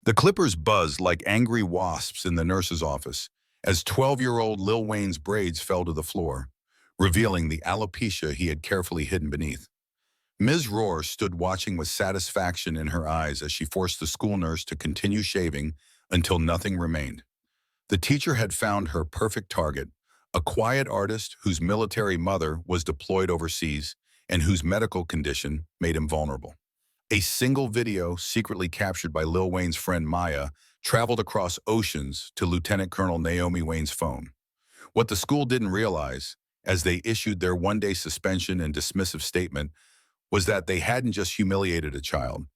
The clippers buzzed like angry wasps in the nurse's office as 12-year-old Lil Wayne's braids fell to the floor, revealing the alopecia he had carefully hidden beneath. Ms. Rohr stood watching with satisfaction in her eyes as she forced the school nurse to continue shaving until nothing remained. The teacher had found her perfect target, a quiet artist whose military mother was deployed overseas and whose medical condition made him vulnerable. A single video, secretly captured by Lil Wayne's friend Maya, traveled across oceans to Lieutenant Colonel Naomi Wayne's phone. What the school didn't realize, as they issued their one-day suspension and dismissive statement, was that they hadn't just humiliated a child.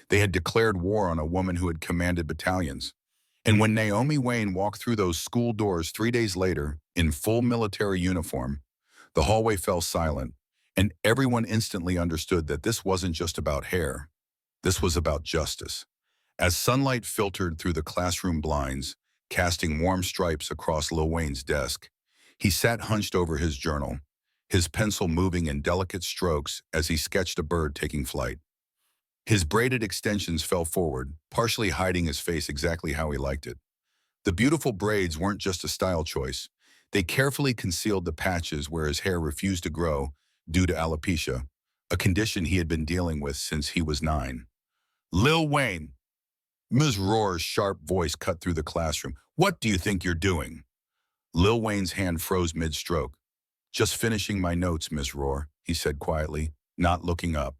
They had declared war on a woman who had commanded battalions. And when Naomi Wayne walked through those school doors 3 days later, in full military uniform, the hallway fell silent, and everyone instantly understood that this wasn't just about hair. This was about justice. As sunlight filtered through the classroom blinds, casting warm stripes across Lil Wayne's desk, he sat hunched over his journal, his pencil moving in delicate strokes as he sketched a bird taking flight. His braided extensions fell forward, partially hiding his face exactly how he liked it. The beautiful braids weren't just a style choice. They carefully concealed the patches where his hair refused to grow due to alopecia, a condition he had been dealing with since he was 9. Lil Wayne! Ms. Rohr's sharp voice cut through the classroom. What do you think you're doing? Lil Wayne's hand froze mid-stroke. Just finishing my notes, Ms. Rohr, he said quietly, not looking up.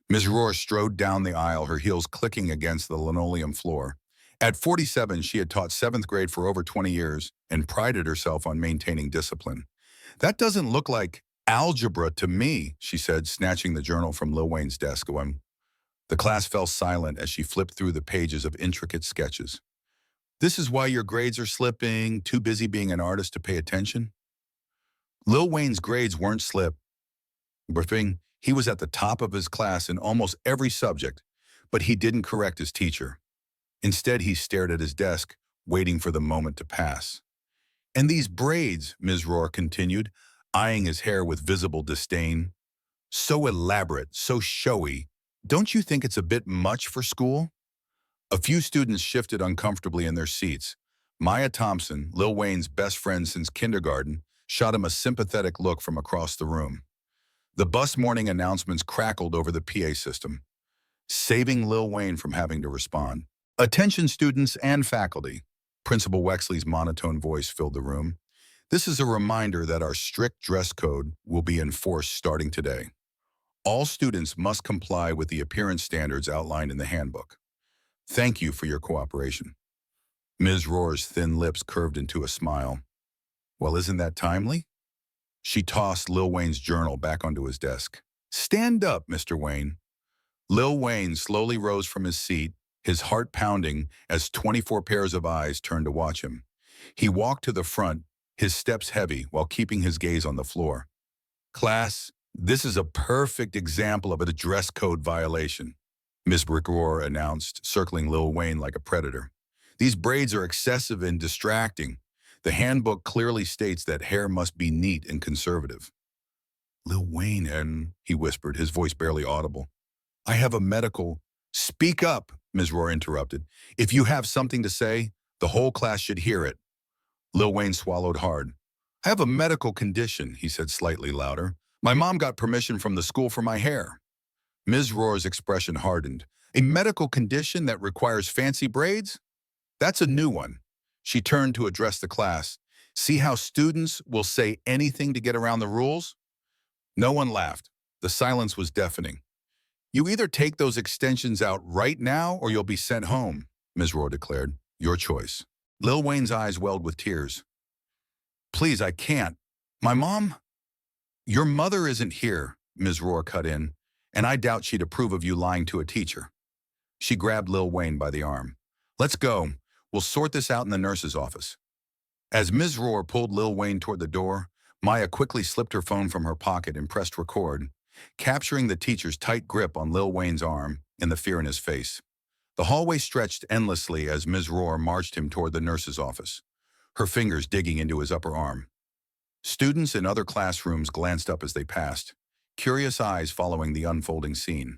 Ms. Rohr strode down the aisle, her heels clicking against the linoleum floor. At 47, she had taught 7th grade for over 20 years and prided herself on maintaining discipline. That doesn't look like algebra to me, she said, snatching the journal from Lil Wayne's desk. The class fell silent as she flipped through the pages of intricate sketches. This is why your grades are slipping, too busy being an artist to pay attention? Lil Wayne's grades weren't slipping. He was at the top of his class in almost every subject, but he didn't correct his teacher. Instead, he stared at his desk, waiting for the moment to pass. And these braids, Ms. Rohr continued, eyeing his hair with visible disdain. So elaborate, so showy. Don't you think it's a bit much for school? A few students shifted uncomfortably in their seats. Maya Thompson, Lil Wayne's best friend since kindergarten, shot him a sympathetic look from across the room. The bus morning announcements crackled over the PA system, saving Lil Wayne from having to respond. Attention students and faculty. Principal Wexley's monotone voice filled the room. This is a reminder that our strict dress code will be enforced starting today. All students must comply with the appearance standards outlined in the handbook. Thank you for your cooperation. Ms. Rohr's thin lips curved into a smile. Well, isn't that timely? She tossed Lil Wayne's journal back onto his desk. Stand up, Mr. Wayne. Lil Wayne slowly rose from his seat, his heart pounding as 24 pairs of eyes turned to watch him. He walked to the front, his steps heavy while keeping his gaze on the floor. Class, this is a perfect example of a dress code violation, Ms. Rohr announced, circling Lil Wayne like a predator. These braids are excessive and distracting. The handbook clearly states that hair must be neat and conservative. Lil Wayne, and he whispered, his voice barely audible. I have a medical... Speak up, Ms. Rohr interrupted. If you have something to say, the whole class should hear it. Lil Wayne swallowed hard. I have a medical condition, he said slightly louder. My mom got permission from the school for my hair. Ms. Rohr's expression hardened. A medical condition that requires fancy braids? That's a new one. She turned to address the class. See how students will say anything to get around the rules? No one laughed. The silence was deafening. You either take those extensions out right now or you'll be sent home, Ms. Rohr declared. Your choice. Lil Wayne's eyes welled with tears. Please, I can't. My mom? Your mother isn't here, Ms. Rohr cut in, and I doubt she'd approve of you lying to a teacher. She grabbed Lil Wayne by the arm. Let's go. We'll sort this out in the nurse's office. As Ms. Rohr pulled Lil Wayne toward the door, Maya quickly slipped her phone from her pocket and pressed record, capturing the teacher's tight grip on Lil Wayne's arm and the fear in his face. The hallway stretched endlessly as Ms. Rohr marched him toward the nurse's office, her fingers digging into his upper arm. Students in other classrooms glanced up as they passed, curious eyes following the unfolding scene.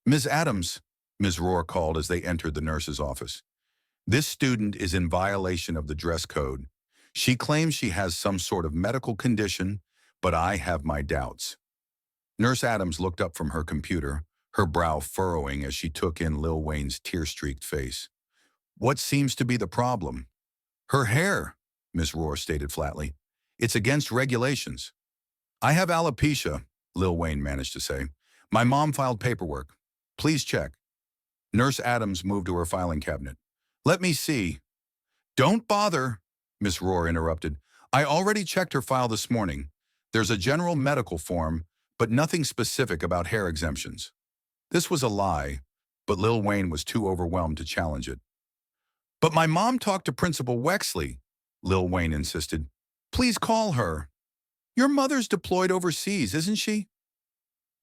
Ms. Adams, Ms. Rohr called as they entered the nurse's office. This student is in violation of the dress code. She claims she has some sort of medical condition, but I have my doubts. Nurse Adams looked up from her computer, her brow furrowing as she took in Lil Wayne's tear-streaked face. What seems to be the problem? Her hair, Miss Rohr stated flatly. It's against regulations. I have alopecia, Lil Wayne managed to say. My mom filed paperwork. Please check. Nurse Adams moved to her filing cabinet. Let me see. Don't bother, Miss Rohr interrupted. I already checked her file this morning. There's a general medical form, but nothing specific about hair exemptions. This was a lie, but Lil Wayne was too overwhelmed to challenge it. But my mom talked to Principal Wexley, Lil Wayne insisted. Please call her. Your mother's deployed overseas, isn't she?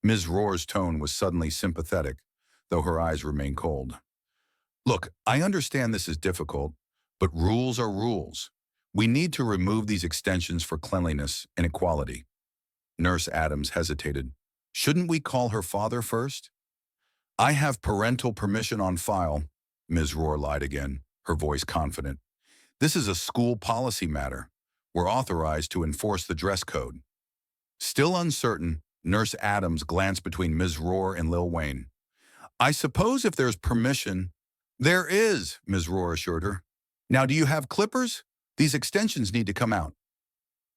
Ms. Rohr's tone was suddenly sympathetic, though her eyes remained cold. Look, I understand this is difficult, but rules are rules. We need to remove these extensions for cleanliness and equality. Nurse Adams hesitated. Shouldn't we call her father first? I have parental permission on file, Ms. Rohr lied again, her voice confident. This is a school policy matter. We're authorized to enforce the dress code. Still uncertain, Nurse Adams glanced between Ms. Rohr and Lil Wayne. I suppose if there's permission. There is, Ms. Rohr assured her. Now do you have clippers? These extensions need to come out.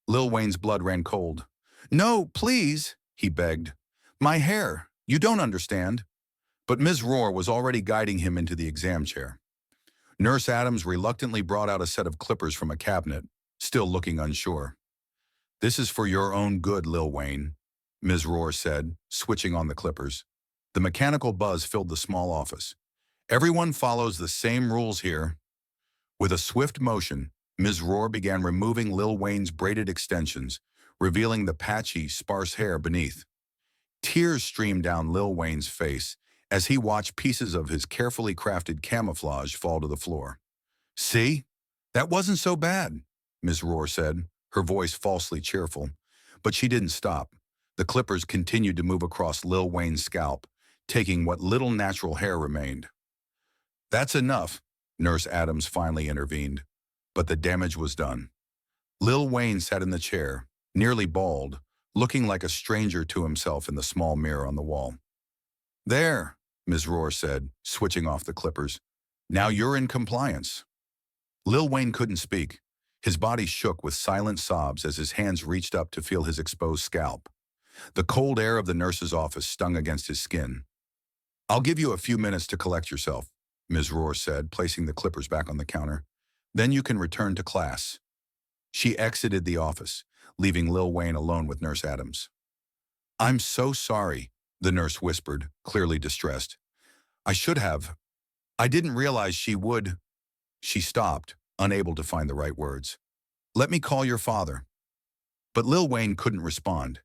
Lil Wayne's blood ran cold. No, please, he begged. My hair, you don't understand. But Ms. Rohr was already guiding him into the exam chair. Nurse Adams reluctantly brought out a set of clippers from a cabinet, still looking unsure. This is for your own good, Lil Wayne, Ms. Rohr said, switching on the clippers. The mechanical buzz filled the small office. Everyone follows the same rules here. With a swift motion, Ms. Rohr began removing Lil Wayne's braided extensions, revealing the patchy, sparse hair beneath. Tears streamed down Lil Wayne's face as he watched pieces of his carefully crafted camouflage fall to the floor. See? That wasn't so bad, Ms. Rohr said, her voice falsely cheerful. But she didn't stop. The clippers continued to move across Lil Wayne's scalp, taking what little natural hair remained. That's enough, Nurse Adams finally intervened. But the damage was done. Lil Wayne sat in the chair, nearly bald, looking like a stranger to himself in the small mirror on the wall. There, Ms. Rohr said, switching off the clippers. Now you're in compliance. Lil Wayne couldn't speak. His body shook with silent sobs as his hands reached up to feel his exposed scalp. The cold air of the nurse's office stung against his skin. I'll give you a few minutes to collect yourself, Ms. Rohr said, placing the clippers back on the counter. Then you can return to class. She exited the office, leaving Lil Wayne alone with Nurse Adams. I'm so sorry, the nurse whispered, clearly distressed. I should have. I didn't realize she would. She stopped, unable to find the right words. Let me call your father. But Lil Wayne couldn't respond.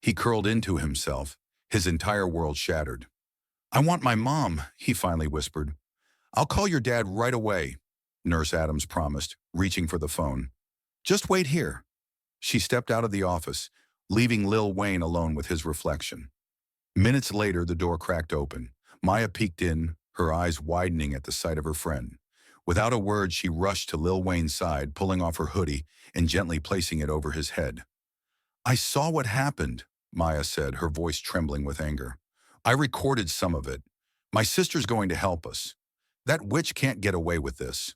He curled into himself, his entire world shattered. I want my mom, he finally whispered. I'll call your dad right away, Nurse Adams promised, reaching for the phone. Just wait here. She stepped out of the office, leaving Lil Wayne alone with his reflection. Minutes later, the door cracked open. Maya peeked in, her eyes widening at the sight of her friend. Without a word, she rushed to Lil Wayne's side, pulling off her hoodie and gently placing it over his head. I saw what happened, Maya said, her voice trembling with anger. I recorded some of it. My sister's going to help us. That witch can't get away with this.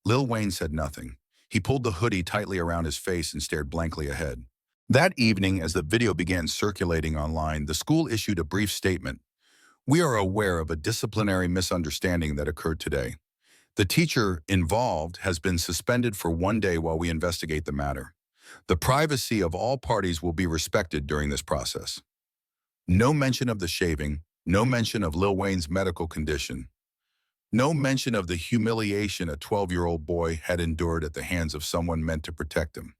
Lil Wayne said nothing. He pulled the hoodie tightly around his face and stared blankly ahead. That evening, as the video began circulating online, the school issued a brief statement. We are aware of a disciplinary misunderstanding that occurred today. The teacher involved has been suspended for 1 day while we investigate the matter. The privacy of all parties will be respected during this process. No mention of the shaving, no mention of Lil Wayne's medical condition, no mention of the humiliation a 12-year-old boy had endured at the hands of someone meant to protect him.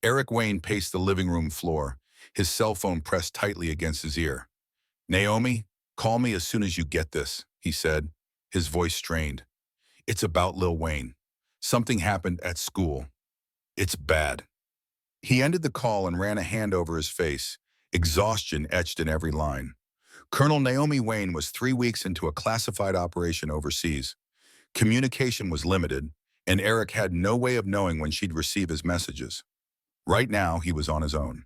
Eric Wayne paced the living room floor, his cell phone pressed tightly against his ear. Naomi, call me as soon as you get this, he said, his voice strained. It's about Lil Wayne. Something happened at school. It's bad. He ended the call and ran a hand over his face, exhaustion etched in every line. Colonel Naomi Wayne was 3 weeks into a classified operation overseas. Communication was limited, and Eric had no way of knowing when she'd receive his messages. Right now, he was on his own.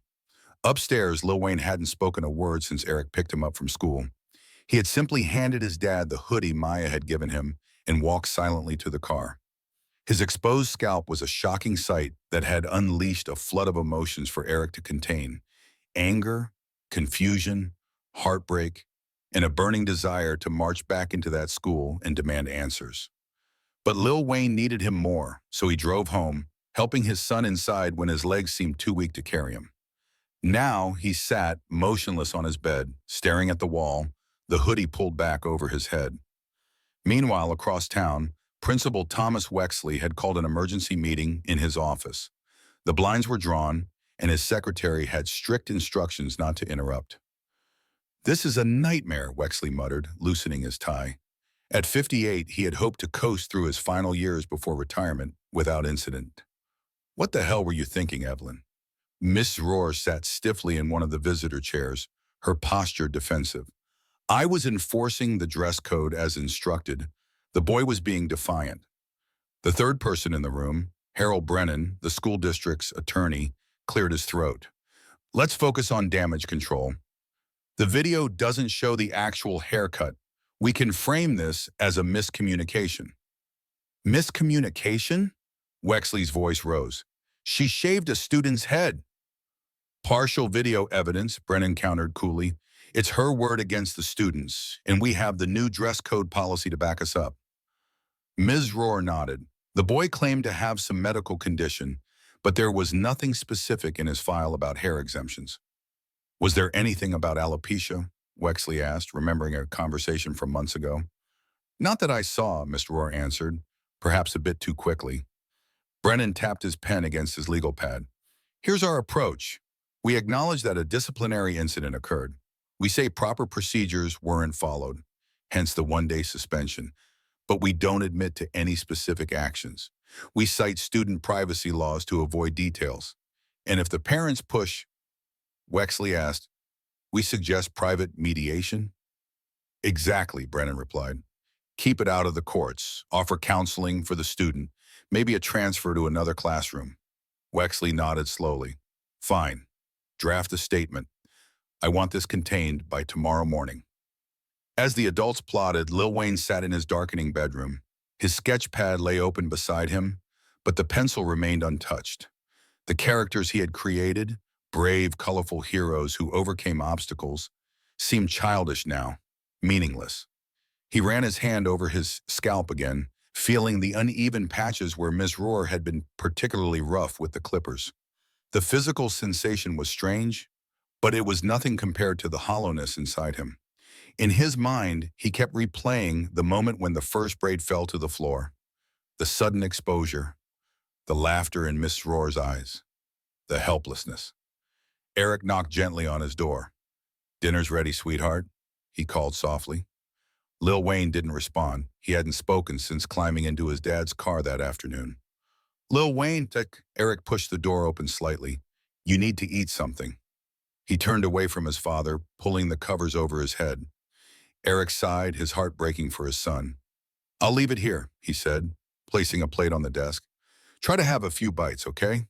Upstairs, Lil Wayne hadn't spoken a word since Eric picked him up from school. He had simply handed his dad the hoodie Maya had given him and walked silently to the car. His exposed scalp was a shocking sight that had unleashed a flood of emotions for Eric to contain: anger, confusion, heartbreak, and a burning desire to march back into that school and demand answers. But Lil Wayne needed him more, so he drove home, helping his son inside when his legs seemed too weak to carry him. Now he sat motionless on his bed, staring at the wall, the hoodie pulled back over his head. Meanwhile, across town, Principal Thomas Wexley had called an emergency meeting in his office. The blinds were drawn, and his secretary had strict instructions not to interrupt. "This is a nightmare," Wexley muttered, loosening his tie. At 58, he had hoped to coast through his final years before retirement without incident. "What the hell were you thinking, Evelyn?" Miss Rohr sat stiffly in one of the visitor chairs, her posture defensive. "I was enforcing the dress code as instructed." The boy was being defiant. The third person in the room, Harold Brennan, the school district's attorney, cleared his throat. "Let's focus on damage control. The video doesn't show the actual haircut. We can frame this as a miscommunication." "Miscommunication?" Wexley's voice rose. "She shaved a student's head." "Partial video evidence," Brennan countered coolly. "It's her word against the students, and we have the new dress code policy to back us up." Ms. Rohr nodded. The boy claimed to have some medical condition, but there was nothing specific in his file about hair exemptions. "Was there anything about alopecia?" Wexley asked, remembering a conversation from months ago. "Not that I saw," Mr. Rohr answered, perhaps a bit too quickly. Brennan tapped his pen against his legal pad. "Here's our approach. We acknowledge that a disciplinary incident occurred. We say proper procedures weren't followed, hence the one-day suspension. But we don't admit to any specific actions. We cite student privacy laws to avoid details. And if the parents push," Wexley asked, "we suggest private mediation?" "Exactly," Brennan replied. "Keep it out of the courts. Offer counseling for the student. Maybe a transfer to another classroom." Wexley nodded slowly. "Fine. Draft a statement. I want this contained by tomorrow morning." As the adults plotted, Lil Wayne sat in his darkening bedroom. His sketch pad lay open beside him, but the pencil remained untouched. The characters he had created, brave, colorful heroes who overcame obstacles, seemed childish now, meaningless. He ran his hand over his scalp again, feeling the uneven patches where Ms. Rohr had been particularly rough with the clippers. The physical sensation was strange, but it was nothing compared to the hollowness inside him. In his mind, he kept replaying the moment when the first braid fell to the floor, the sudden exposure, the laughter in Miss Rohr's eyes, the helplessness. Eric knocked gently on his door. "Dinner's ready, sweetheart," he called softly. Lil Wayne didn't respond. He hadn't spoken since climbing into his dad's car that afternoon. "Lil Wayne," Eric pushed the door open slightly. "You need to eat something." He turned away from his father, pulling the covers over his head. Eric sighed, his heart breaking for his son. "I'll leave it here," he said, placing a plate on the desk. "Try to have a few bites, okay?"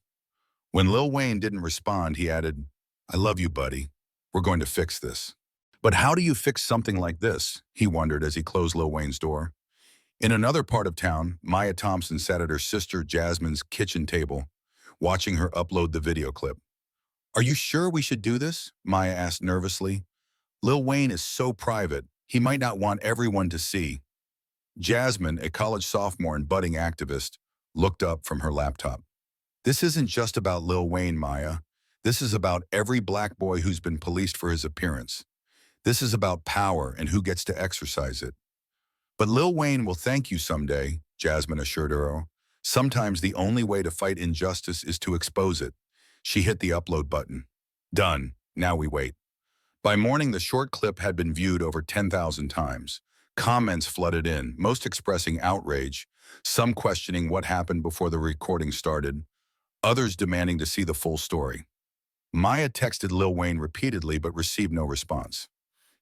When Lil Wayne didn't respond, he added, "I love you, buddy. We're going to fix this." "But how do you fix something like this?" he wondered as he closed Lil Wayne's door. In another part of town, Maya Thompson sat at her sister Jasmine's kitchen table, watching her upload the video clip. "Are you sure we should do this?" Maya asked nervously. "Lil Wayne is so private. He might not want everyone to see." Jasmine, a college sophomore and budding activist, looked up from her laptop. "This isn't just about Lil Wayne, Maya. This is about every black boy who's been policed for his appearance. This is about power and who gets to exercise it." "But Lil Wayne will thank you someday," Jasmine assured her. "Sometimes the only way to fight injustice is to expose it." She hit the upload button. Done. Now we wait. By morning, the short clip had been viewed over 10,000 times. Comments flooded in, most expressing outrage, some questioning what happened before the recording started, others demanding to see the full story. Maya texted Lil Wayne repeatedly but received no response.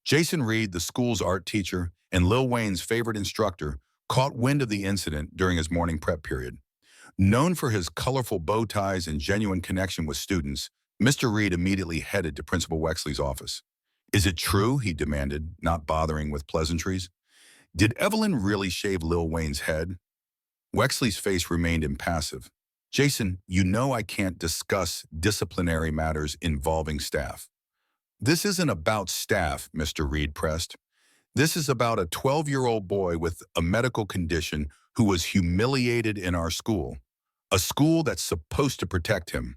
Jason Reed, the school's art teacher and Lil Wayne's favorite instructor, caught wind of the incident during his morning prep period. Known for his colorful bow ties and genuine connection with students, Mr. Reed immediately headed to Principal Wexley's office. "Is it true?" he demanded, not bothering with pleasantries. "Did Evelyn really shave Lil Wayne's head?" Wexley's face remained impassive. "Jason, you know I can't discuss disciplinary matters involving staff." "This isn't about staff," Mr. Reed pressed. "This is about a 12-year-old boy with a medical condition who was humiliated in our school, a school that's supposed to protect him."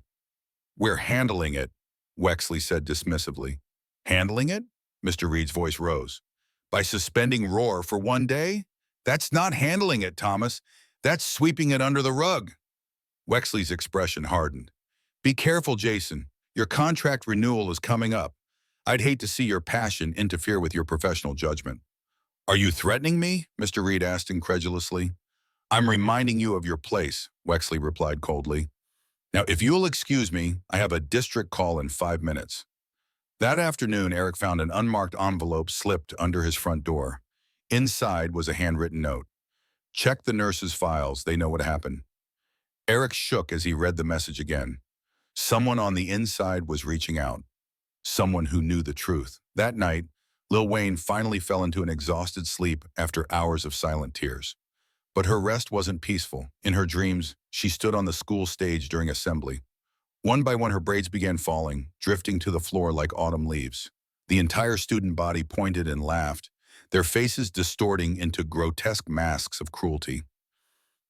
"We're handling it," Wexley said dismissively. "Handling it?" Mr. Reed's voice rose. "By suspending Roar for one day? That's not handling it, Thomas. That's sweeping it under the rug." Wexley's expression hardened. "Be careful, Jason. Your contract renewal is coming up. I'd hate to see your passion interfere with your professional judgment." "Are you threatening me?" Mr. Reed asked incredulously. "I'm reminding you of your place," Wexley replied coldly. "Now, if you'll excuse me, I have a district call in 5 minutes." That afternoon, Eric found an unmarked envelope slipped under his front door. Inside was a handwritten note. "Check the nurses' files. They know what happened." Eric shook as he read the message again. Someone on the inside was reaching out. Someone who knew the truth. That night, Lil Wayne finally fell into an exhausted sleep after hours of silent tears. But her rest wasn't peaceful. In her dreams, she stood on the school stage during assembly. One by one, her braids began falling, drifting to the floor like autumn leaves. The entire student body pointed and laughed, their faces distorting into grotesque masks of cruelty.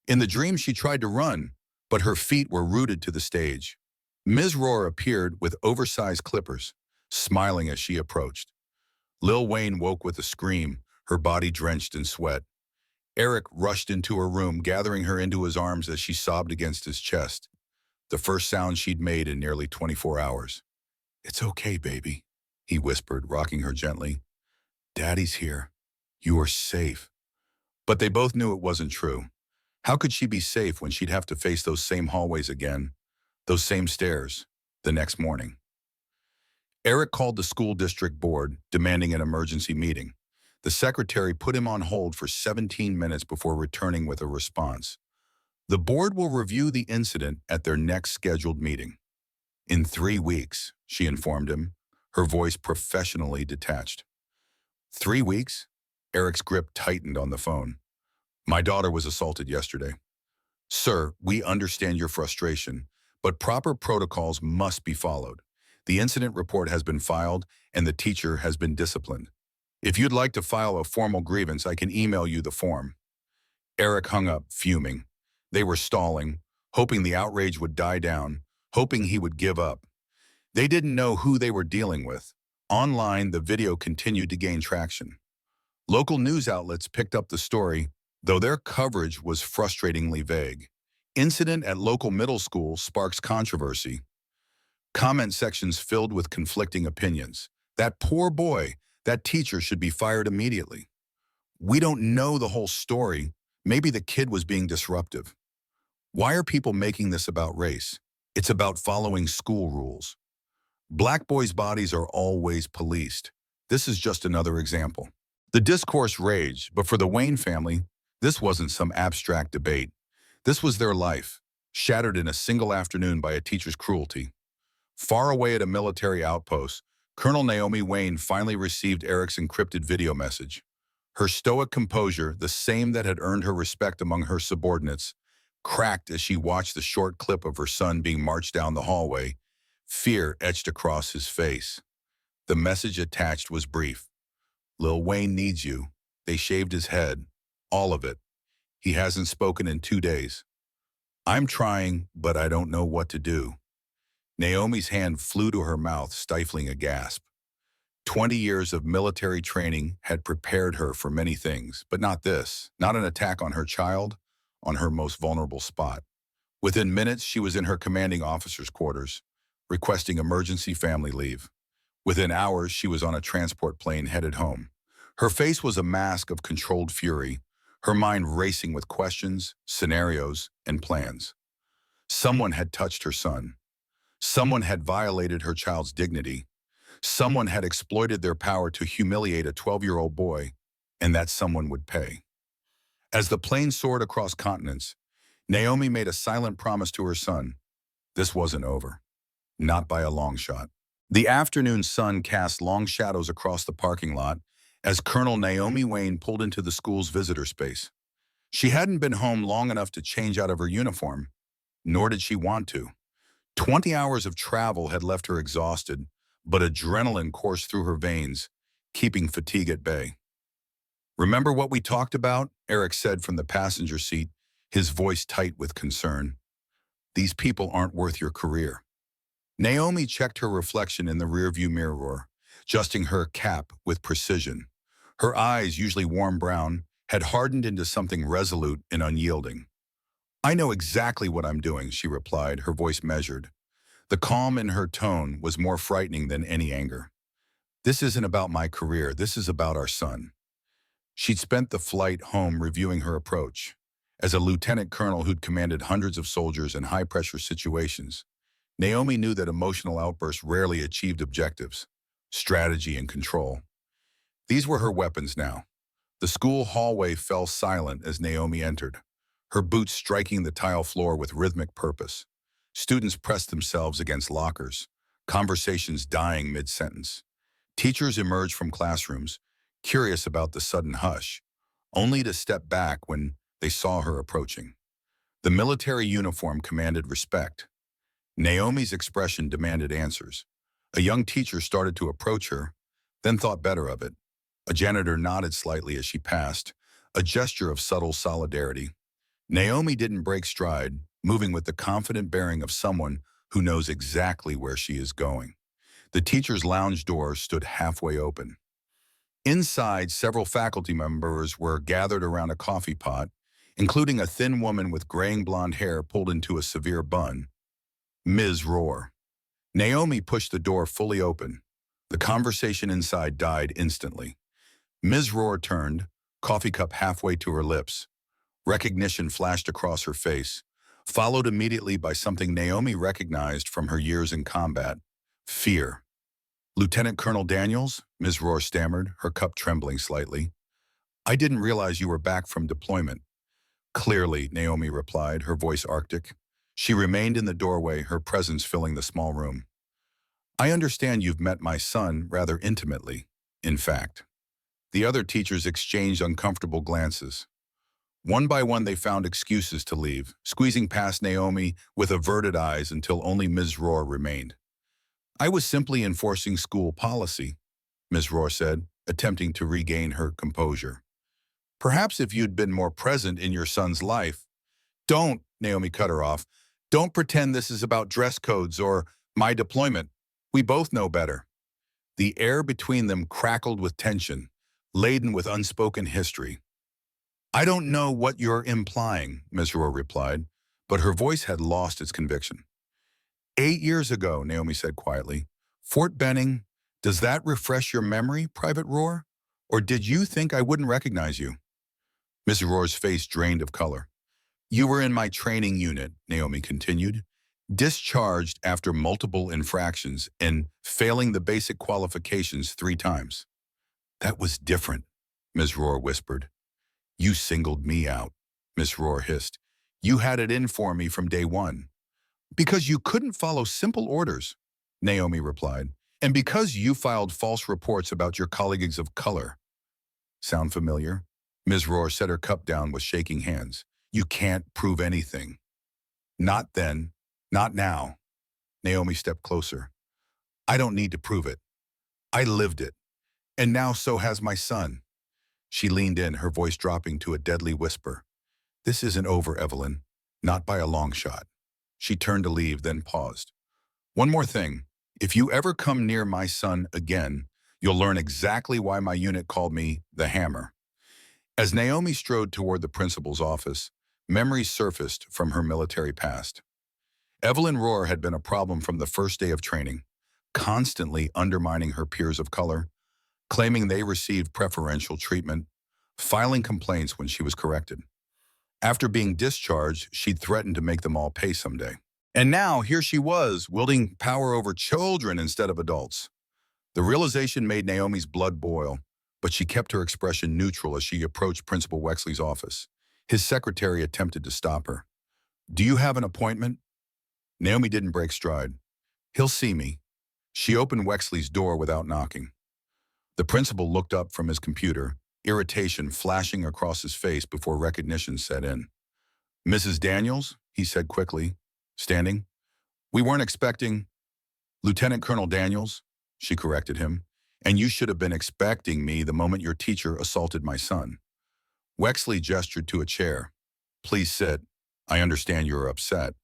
In the dream, she tried to run, but her feet were rooted to the stage. Ms. Rohr appeared with oversized clippers, smiling as she approached. Lil Wayne woke with a scream, her body drenched in sweat. Eric rushed into her room, gathering her into his arms as she sobbed against his chest, the first sound she'd made in nearly 24 hours. "It's okay, baby," he whispered, rocking her gently. "Daddy's here. You are safe." But they both knew it wasn't true. How could she be safe when she'd have to face those same hallways again, those same stairs, the next morning? Eric called the school district board, demanding an emergency meeting. The secretary put him on hold for 17 minutes before returning with a response. "The board will review the incident at their next scheduled meeting." "In 3 weeks," she informed him, her voice professionally detached. 3 weeks? Eric's grip tightened on the phone. "My daughter was assaulted yesterday." "Sir, we understand your frustration, but proper protocols must be followed. The incident report has been filed and the teacher has been disciplined. If you'd like to file a formal grievance, I can email you the form." Eric hung up, fuming. They were stalling, hoping the outrage would die down, hoping he would give up. They didn't know who they were dealing with. Online, the video continued to gain traction. Local news outlets picked up the story, though their coverage was frustratingly vague. "Incident at local middle school sparks controversy." Comment sections filled with conflicting opinions. "That poor boy, that teacher should be fired immediately." "We don't know the whole story. Maybe the kid was being disruptive." "Why are people making this about race? It's about following school rules." "Black boys' bodies are always policed. This is just another example." The discourse raged, but for the Wayne family, this wasn't some abstract debate. This was their life, shattered in a single afternoon by a teacher's cruelty. Far away at a military outpost, Colonel Naomi Wayne finally received Eric's encrypted video message. Her stoic composure, the same that had earned her respect among her subordinates, cracked as she watched the short clip of her son being marched down the hallway, fear etched across his face. The message attached was brief. "Lil Wayne needs you. They shaved his head. All of it. He hasn't spoken in 2 days. I'm trying, but I don't know what to do." Naomi's hand flew to her mouth, stifling a gasp. 20 years of military training had prepared her for many things, but not this, not an attack on her child, on her most vulnerable spot. Within minutes, she was in her commanding officer's quarters, requesting emergency family leave. Within hours, she was on a transport plane headed home. Her face was a mask of controlled fury, her mind racing with questions, scenarios, and plans. Someone had touched her son. Someone had violated her child's dignity. Someone had exploited their power to humiliate a 12-year-old boy, and that someone would pay. As the plane soared across continents, Naomi made a silent promise to her son. This wasn't over. Not by a long shot. The afternoon sun cast long shadows across the parking lot as Colonel Naomi Wayne pulled into the school's visitor space. She hadn't been home long enough to change out of her uniform, nor did she want to. 20 hours of travel had left her exhausted, but adrenaline coursed through her veins, keeping fatigue at bay. "Remember what we talked about?" Eric said from the passenger seat, his voice tight with concern. "These people aren't worth your career." Naomi checked her reflection in the rearview mirror, adjusting her cap with precision. Her eyes, usually warm brown, had hardened into something resolute and unyielding. "I know exactly what I'm doing," she replied, her voice measured. The calm in her tone was more frightening than any anger. "This isn't about my career, this is about our son." She'd spent the flight home reviewing her approach. As a lieutenant colonel who'd commanded hundreds of soldiers in high-pressure situations, Naomi knew that emotional outbursts rarely achieved objectives: strategy and control. These were her weapons now. The school hallway fell silent as Naomi entered, her boots striking the tile floor with rhythmic purpose. Students pressed themselves against lockers, conversations dying mid-sentence. Teachers emerged from classrooms, curious about the sudden hush, only to step back when they saw her approaching. The military uniform commanded respect. Naomi's expression demanded answers. A young teacher started to approach her, then thought better of it. A janitor nodded slightly as she passed, a gesture of subtle solidarity. Naomi didn't break stride, moving with the confident bearing of someone who knows exactly where she is going. The teacher's lounge door stood halfway open. Inside, several faculty members were gathered around a coffee pot, including a thin woman with graying blonde hair pulled into a severe bun. Ms. Rohr. Naomi pushed the door fully open. The conversation inside died instantly. Ms. Rohr turned, coffee cup halfway to her lips. Recognition flashed across her face, followed immediately by something Naomi recognized from her years in combat: fear. "Lieutenant Colonel Daniels?" Ms. Rohr stammered, her cup trembling slightly. "I didn't realize you were back from deployment." "Clearly," Naomi replied, her voice arctic. She remained in the doorway, her presence filling the small room. "I understand you've met my son rather intimately, in fact." The other teachers exchanged uncomfortable glances. One by one they found excuses to leave, squeezing past Naomi with averted eyes until only Ms. Rohr remained. "I was simply enforcing school policy," Ms. Rohr said, attempting to regain her composure. "Perhaps if you'd been more present in your son's life—" "Don't," Naomi cut her off. "Don't pretend this is about dress codes or my deployment. We both know better." The air between them crackled with tension, laden with unspoken history. "I don't know what you're implying," Ms. Rohr replied, but her voice had lost its conviction. 8 years ago," Naomi said quietly. "Fort Benning, does that refresh your memory, Private Rohr? Or did you think I wouldn't recognize you?" Ms. Rohr's face drained of color. "You were in my training unit," Naomi continued, "discharged after multiple infractions and failing the basic qualifications 3 times. "That was different," Ms. Rohr whispered. "You singled me out," Ms. Rohr hissed. "You had it in for me from day one." "Because you couldn't follow simple orders," Naomi replied, "and because you filed false reports about your colleagues of color." "Sound familiar?" Ms. Rohr set her cup down with shaking hands. "You can't prove anything." "Not then. Not now." Naomi stepped closer. "I don't need to prove it. I lived it. And now so has my son." She leaned in, her voice dropping to a deadly whisper. "This isn't over, Evelyn. Not by a long shot." She turned to leave, then paused. "One more thing. If you ever come near my son again, you'll learn exactly why my unit called me the Hammer." As Naomi strode toward the principal's office, memories surfaced from her military past. Evelyn Rohr had been a problem from the first day of training, constantly undermining her peers of color, claiming they received preferential treatment, filing complaints when she was corrected. After being discharged, she'd threatened to make them all pay someday. And now, here she was, wielding power over children instead of adults. The realization made Naomi's blood boil, but she kept her expression neutral as she approached Principal Wexley's office. His secretary attempted to stop her. "Do you have an appointment?" Naomi didn't break stride. "He'll see me." She opened Wexley's door without knocking. The principal looked up from his computer, irritation flashing across his face before recognition set in. "Mrs. Daniels?" he said quickly, standing. "We weren't expecting—" "Lieutenant Colonel Daniels," she corrected him, "and you should have been expecting me the moment your teacher assaulted my son." Wexley gestured to a chair. "Please sit. I understand you're upset."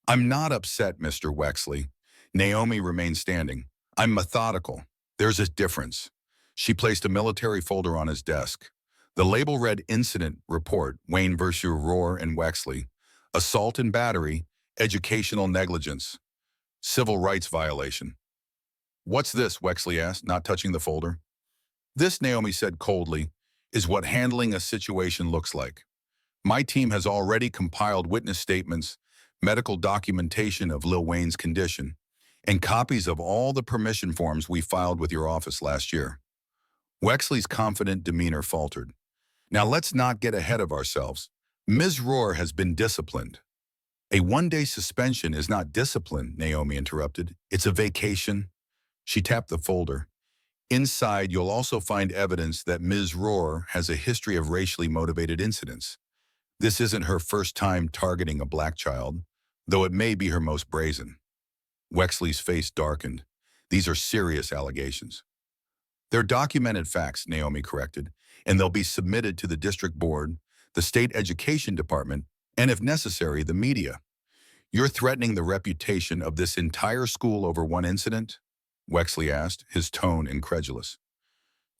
"I'm not upset, Mr. Wexley." Naomi remained standing. "I'm methodical. There's a difference." She placed a military folder on his desk. The label read Incident Report, Wayne versus Rohr and Wexley. Assault and battery, educational negligence, civil rights violation. "What's this?" Wexley asked, not touching the folder. "This," Naomi said coldly, "is what handling a situation looks like. My team has already compiled witness statements, medical documentation of Lil Wayne's condition, and copies of all the permission forms we filed with your office last year." Wexley's confident demeanor faltered. "Now let's not get ahead of ourselves. Ms. Rohr has been disciplined." "A one-day suspension is not discipline," Naomi interrupted. "It's a vacation." She tapped the folder. "Inside, you'll also find evidence that Ms. Rohr has a history of racially motivated incidents. This isn't her first time targeting a black child, though it may be her most brazen." Wexley's face darkened. "These are serious allegations." "They're documented facts," Naomi corrected, "and they'll be submitted to the district board, the state education department, and if necessary, the media." "You're threatening the reputation of this entire school over one incident?" Wexley asked, his tone incredulous.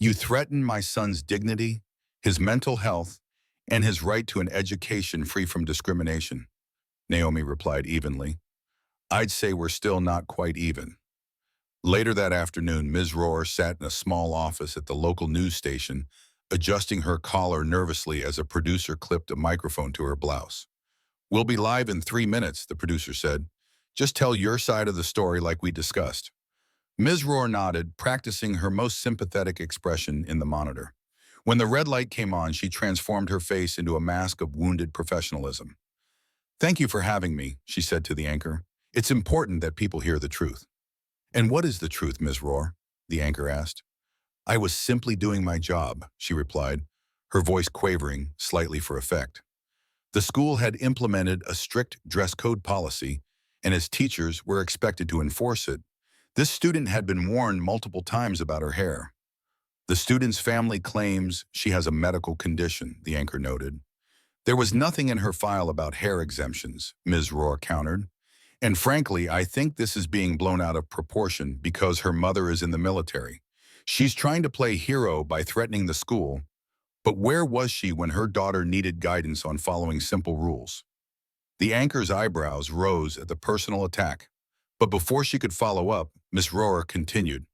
"You threaten my son's dignity, his mental health, and his right to an education free from discrimination," Naomi replied evenly. "I'd say we're still not quite even." Later that afternoon, Ms. Rohr sat in a small office at the local news station, adjusting her collar nervously as a producer clipped a microphone to her blouse. "We'll be live in 3 minutes," the producer said. "Just tell your side of the story like we discussed." Ms. Rohr nodded, practicing her most sympathetic expression in the monitor. When the red light came on, she transformed her face into a mask of wounded professionalism. "Thank you for having me," she said to the anchor. "It's important that people hear the truth." "And what is the truth, Ms. Rohr?" the anchor asked. "I was simply doing my job," she replied, her voice quavering, slightly for effect. The school had implemented a strict dress code policy, and as teachers were expected to enforce it. This student had been warned multiple times about her hair. "The student's family claims she has a medical condition," the anchor noted. "There was nothing in her file about hair exemptions," Ms. Rohr countered. "And frankly, I think this is being blown out of proportion because her mother is in the military. She's trying to play hero by threatening the school, but where was she when her daughter needed guidance on following simple rules?" The anchor's eyebrows rose at the personal attack, but before she could follow up, Ms. Rohr continued,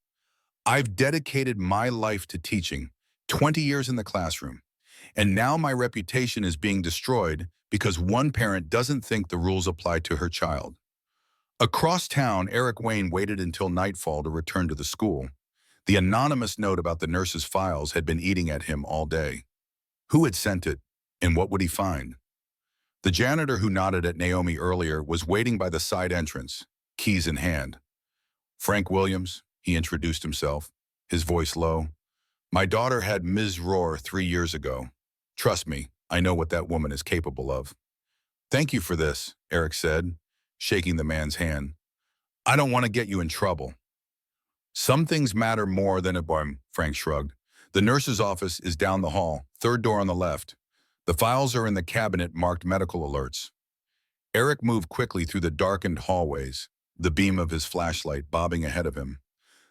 "I've dedicated my life to teaching, 20 years in the classroom, and now my reputation is being destroyed because one parent doesn't think the rules apply to her child." Across town, Eric Wayne waited until nightfall to return to the school. The anonymous note about the nurse's files had been eating at him all day. Who had sent it, and what would he find? The janitor who nodded at Naomi earlier was waiting by the side entrance, keys in hand. "Frank Williams," he introduced himself, his voice low. "My daughter had Ms. Rohr 3 years ago. Trust me, I know what that woman is capable of." "Thank you for this," Eric said, shaking the man's hand. "I don't want to get you in trouble." "Some things matter more than a bomb," Frank shrugged. "The nurse's office is down the hall, third door on the left. The files are in the cabinet marked medical alerts." Eric moved quickly through the darkened hallways, the beam of his flashlight bobbing ahead of him.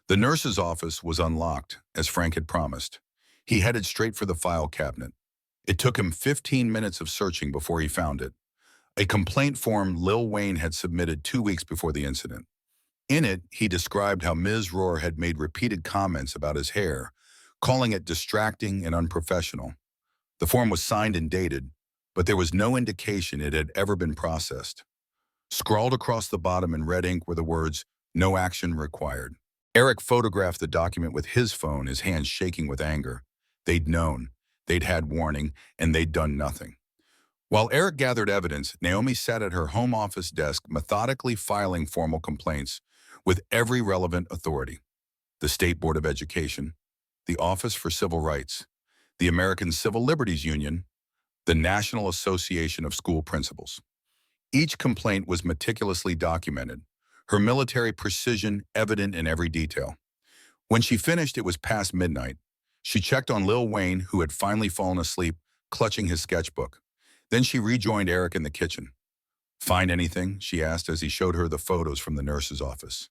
The nurse's office was unlocked, as Frank had promised. He headed straight for the file cabinet. It took him 15 minutes of searching before he found it. A complaint form Lil Wayne had submitted 2 weeks before the incident. In it, he described how Ms. Rohr had made repeated comments about his hair, calling it distracting and unprofessional. The form was signed and dated, but there was no indication it had ever been processed. Scrawled across the bottom in red ink were the words, "No action required." Eric photographed the document with his phone, his hands shaking with anger. They'd known, they'd had warning, and they'd done nothing. While Eric gathered evidence, Naomi sat at her home office desk methodically filing formal complaints with every relevant authority: the State Board of Education, the Office for Civil Rights, the American Civil Liberties Union, the National Association of School Principals. Each complaint was meticulously documented, her military precision evident in every detail. When she finished, it was past midnight. She checked on Lil Wayne, who had finally fallen asleep, clutching his sketchbook. Then she rejoined Eric in the kitchen. "Find anything?" she asked as he showed her the photos from the nurse's office.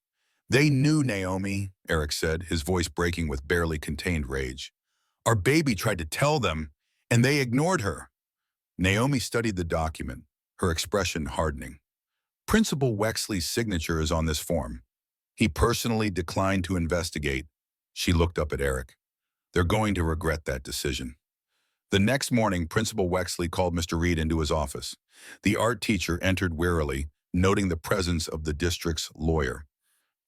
"They knew, Naomi," Eric said, his voice breaking with barely contained rage. "Our baby tried to tell them, and they ignored her." Naomi studied the document, her expression hardening. "Principal Wexley's signature is on this form. He personally declined to investigate." She looked up at Eric. "They're going to regret that decision." The next morning, Principal Wexley called Mr. Reed into his office. The art teacher entered wearily, noting the presence of the district's lawyer.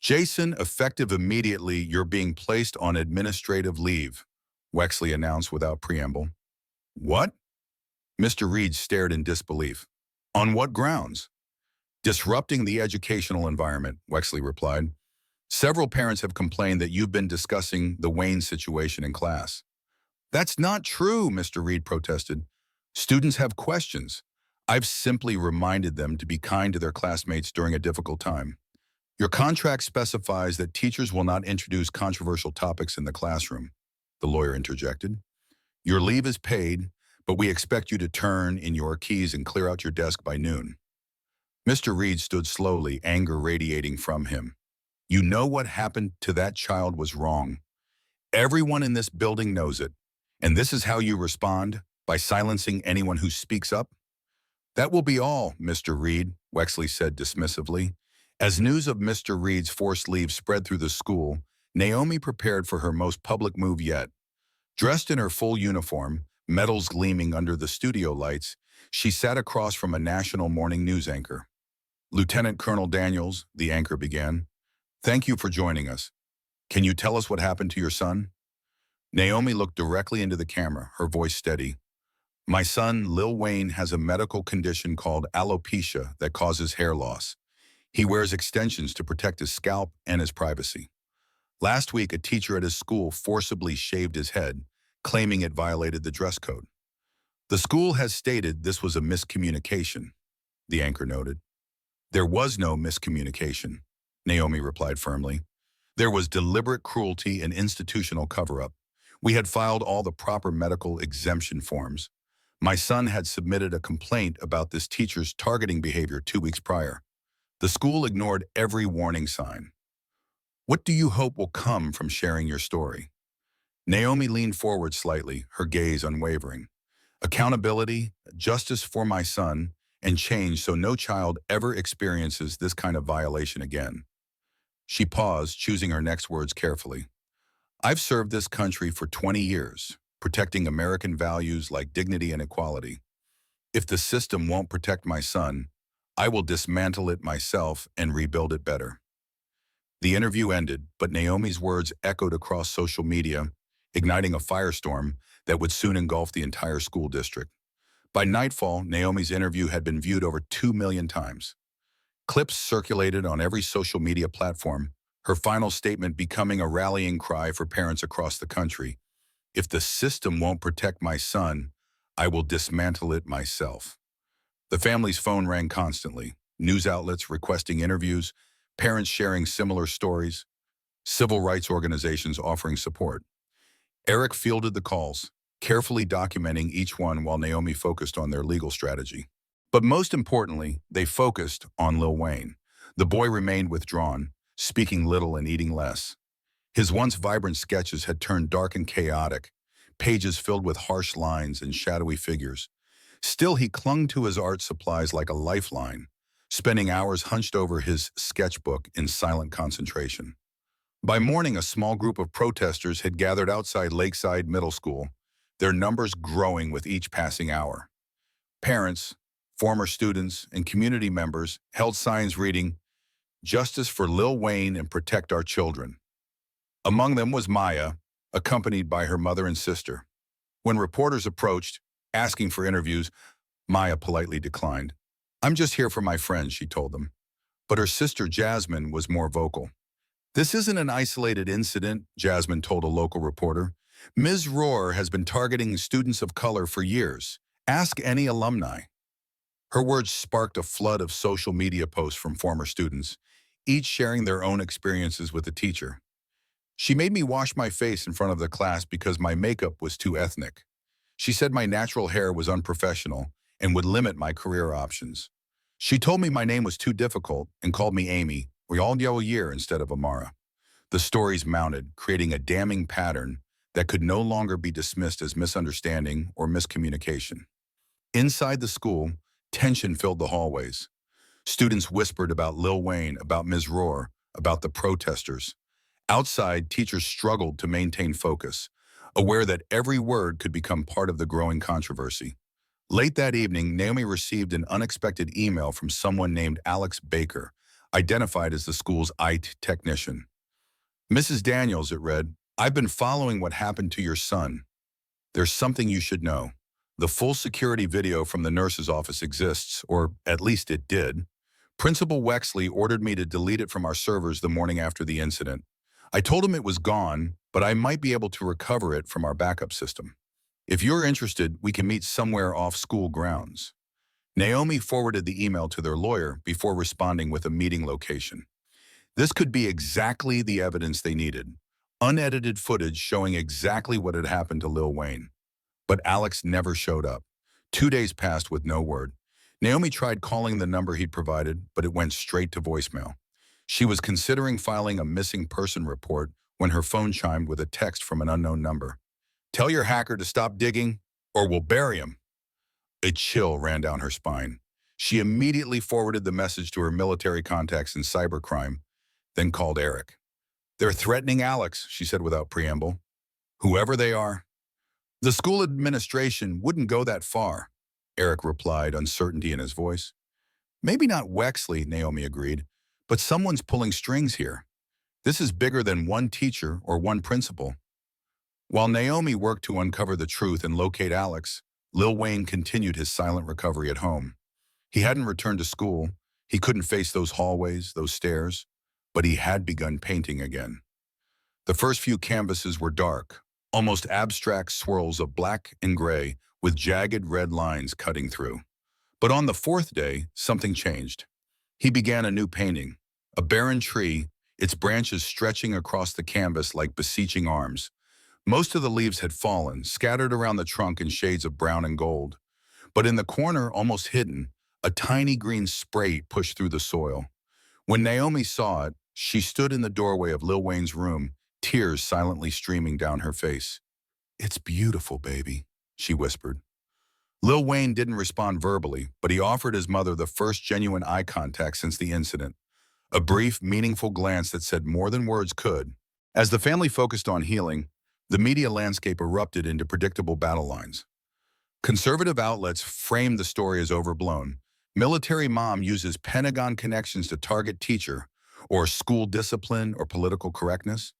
"Jason, effective immediately, you're being placed on administrative leave," Wexley announced without preamble. "What?" Mr. Reed stared in disbelief. "On what grounds?" "Disrupting the educational environment," Wexley replied. "Several parents have complained that you've been discussing the Wayne situation in class." "That's not true," Mr. Reed protested. "Students have questions. I've simply reminded them to be kind to their classmates during a difficult time." "Your contract specifies that teachers will not introduce controversial topics in the classroom," the lawyer interjected. "Your leave is paid, but we expect you to turn in your keys and clear out your desk by noon." Mr. Reed stood slowly, anger radiating from him. "You know what happened to that child was wrong. Everyone in this building knows it. And this is how you respond, by silencing anyone who speaks up?" "That will be all, Mr. Reed," Wexley said dismissively. As news of Mr. Reed's forced leave spread through the school, Naomi prepared for her most public move yet. Dressed in her full uniform, medals gleaming under the studio lights, she sat across from a national morning news anchor. "Lieutenant Colonel Daniels," the anchor began, "thank you for joining us. Can you tell us what happened to your son?" Naomi looked directly into the camera, her voice steady. "My son, Lil Wayne, has a medical condition called alopecia that causes hair loss. He wears extensions to protect his scalp and his privacy. Last week, a teacher at his school forcibly shaved his head, claiming it violated the dress code. The school has stated this was a miscommunication," the anchor noted. "There was no miscommunication," Naomi replied firmly. "There was deliberate cruelty and institutional cover-up. We had filed all the proper medical exemption forms. My son had submitted a complaint about this teacher's targeting behavior 2 weeks prior. The school ignored every warning sign. What do you hope will come from sharing your story?" Naomi leaned forward slightly, her gaze unwavering. "Accountability, justice for my son, and change so no child ever experiences this kind of violation again." She paused, choosing her next words carefully. "I've served this country for 20 years, protecting American values like dignity and equality. If the system won't protect my son, I will dismantle it myself and rebuild it better." The interview ended, but Naomi's words echoed across social media, igniting a firestorm that would soon engulf the entire school district. By nightfall, Naomi's interview had been viewed over 2 million times. Clips circulated on every social media platform, her final statement becoming a rallying cry for parents across the country. "If the system won't protect my son, I will dismantle it myself." The family's phone rang constantly, news outlets requesting interviews, parents sharing similar stories, civil rights organizations offering support. Eric fielded the calls, carefully documenting each one while Naomi focused on their legal strategy. But most importantly, they focused on Lil Wayne. The boy remained withdrawn, speaking little and eating less. His once vibrant sketches had turned dark and chaotic, pages filled with harsh lines and shadowy figures. Still, he clung to his art supplies like a lifeline, spending hours hunched over his sketchbook in silent concentration. By morning, a small group of protesters had gathered outside Lakeside Middle School, their numbers growing with each passing hour. Parents, former students, and community members held signs reading, "Justice for Lil Wayne and protect our children." Among them was Maya, accompanied by her mother and sister. When reporters approached, asking for interviews, Maya politely declined. "I'm just here for my friends," she told them. But her sister Jasmine was more vocal. "This isn't an isolated incident," Jasmine told a local reporter. "Ms. Rohr has been targeting students of color for years. Ask any alumni." Her words sparked a flood of social media posts from former students, each sharing their own experiences with the teacher. "She made me wash my face in front of the class because my makeup was too ethnic. She said my natural hair was unprofessional and would limit my career options. She told me my name was too difficult and called me Amy, or all year instead of Amara." The stories mounted, creating a damning pattern that could no longer be dismissed as misunderstanding or miscommunication. Inside the school, tension filled the hallways. Students whispered about Lil Wayne, about Ms. Rohr, about the protesters. Outside, teachers struggled to maintain focus, aware that every word could become part of the growing controversy. Late that evening, Naomi received an unexpected email from someone named Alex Baker, identified as the school's IT technician. "Mrs. Daniels," it read, "I've been following what happened to your son. There's something you should know. The full security video from the nurse's office exists, or at least it did. Principal Wexley ordered me to delete it from our servers the morning after the incident. I told him it was gone, but I might be able to recover it from our backup system. If you're interested, we can meet somewhere off school grounds." Naomi forwarded the email to their lawyer before responding with a meeting location. This could be exactly the evidence they needed. Unedited footage showing exactly what had happened to Lil Wayne. But Alex never showed up. 2 days passed with no word. Naomi tried calling the number he'd provided, but it went straight to voicemail. She was considering filing a missing person report when her phone chimed with a text from an unknown number. "Tell your hacker to stop digging, or we'll bury him." A chill ran down her spine. She immediately forwarded the message to her military contacts in cybercrime, then called Eric. "They're threatening Alex," she said without preamble. "Whoever they are." "The school administration wouldn't go that far," Eric replied, uncertainty in his voice. "Maybe not Wexley," Naomi agreed, "but someone's pulling strings here. This is bigger than one teacher or one principal." While Naomi worked to uncover the truth and locate Alex, Lil Wayne continued his silent recovery at home. He hadn't returned to school. He couldn't face those hallways, those stairs, but he had begun painting again. The first few canvases were dark, almost abstract swirls of black and gray with jagged red lines cutting through. But on the fourth day, something changed. He began a new painting, a barren tree, its branches stretching across the canvas like beseeching arms. Most of the leaves had fallen, scattered around the trunk in shades of brown and gold. But in the corner, almost hidden, a tiny green spray pushed through the soil. When Naomi saw it, she stood in the doorway of Lil Wayne's room, tears silently streaming down her face. "It's beautiful, baby," she whispered. Lil Wayne didn't respond verbally, but he offered his mother the first genuine eye contact since the incident, a brief, meaningful glance that said more than words could. As the family focused on healing, the media landscape erupted into predictable battle lines. Conservative outlets framed the story as overblown. Military mom uses Pentagon connections to target teacher, or school discipline or political correctness.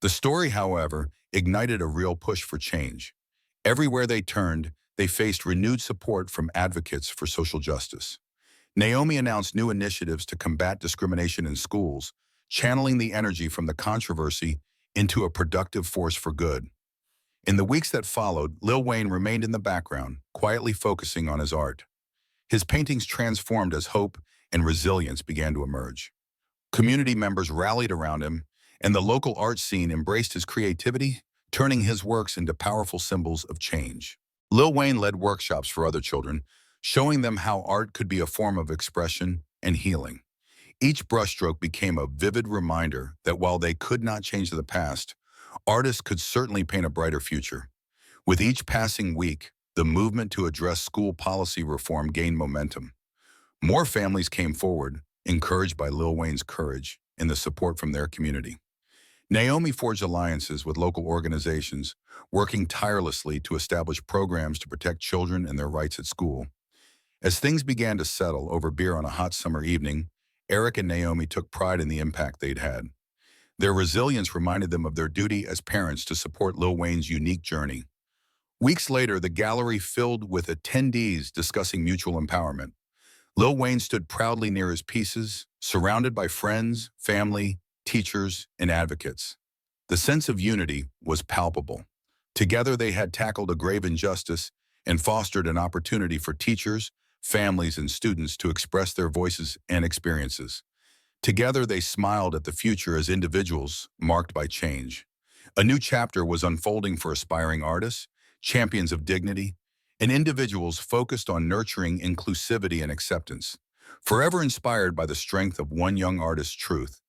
The story, however, ignited a real push for change. Everywhere they turned, they faced renewed support from advocates for social justice. Naomi announced new initiatives to combat discrimination in schools, channeling the energy from the controversy into a productive force for good. In the weeks that followed, Lil Wayne remained in the background, quietly focusing on his art. His paintings transformed as hope and resilience began to emerge. Community members rallied around him, and the local art scene embraced his creativity, turning his works into powerful symbols of change. Lil Wayne led workshops for other children, showing them how art could be a form of expression and healing. Each brushstroke became a vivid reminder that while they could not change the past, artists could certainly paint a brighter future. With each passing week, the movement to address school policy reform gained momentum. More families came forward, encouraged by Lil Wayne's courage and the support from their community. Naomi forged alliances with local organizations, working tirelessly to establish programs to protect children and their rights at school. As things began to settle over beer on a hot summer evening, Eric and Naomi took pride in the impact they'd had. Their resilience reminded them of their duty as parents to support Lil Wayne's unique journey. Weeks later, the gallery filled with attendees discussing mutual empowerment. Lil Wayne stood proudly near his pieces, surrounded by friends, family, teachers, and advocates. The sense of unity was palpable. Together, they had tackled a grave injustice and fostered an opportunity for teachers, families, and students to express their voices and experiences. Together, they smiled at the future as individuals marked by change. A new chapter was unfolding for aspiring artists, champions of dignity, and individuals focused on nurturing inclusivity and acceptance, forever inspired by the strength of one young artist's truth.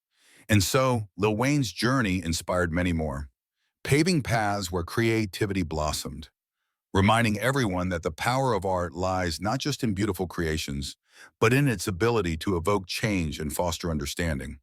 And so, Lil Wayne's journey inspired many more, paving paths where creativity blossomed, reminding everyone that the power of art lies not just in beautiful creations, but in its ability to evoke change and foster understanding.